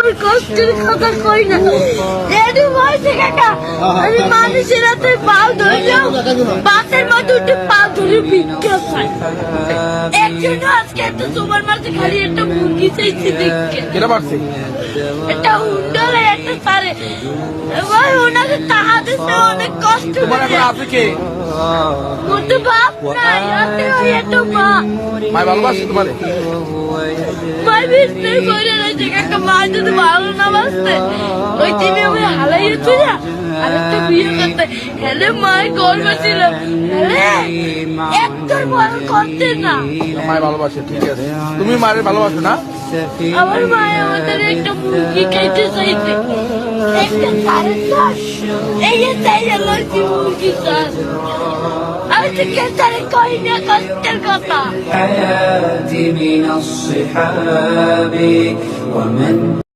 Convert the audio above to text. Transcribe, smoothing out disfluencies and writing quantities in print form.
আমার কষ্টের কথা কই না। এডু বলছে কাকা, আমি মানুষের হাতে পাও ধরলেও বাসের মধ্যে উঠে পা ধরে ভিক্ষা চাই। একজন আজকে একটা তোমার মাঝে খালি একটা মুরগি চাইছে দেখে। কেনা পারছে একটা হুন্ডলে একটা সারে ভাই ওনাকে টাকা দিতে অনেক কষ্ট তোমার করে। এখন আছে কে? কিন্তু বাপ নাই, আছে ওই একটা মা। মায় ভালোবাসে তোমারে? মাই বিস্তার করে রয়েছে কাকা। মা যদি ভালো না বাসতে ওই টিভি আমি হালাইয়েছি না আরেকটা বিয়ে করতে। হেলে মায়ের গর্ব ছিল, হেলে একটার বড় করতে না। মায় ভালোবাসে, ঠিক আছে। তুমি মায়ের ভালোবাসো না? আমার মায়ের আমাদের একটা মুরগি খাইতে চাইতে, একটা সাড়ে চার এই চাই লড়কি মুরগি চার। আমি তো কেতারে কই না কষ্টের কথা। حياتي من الصحاب ومن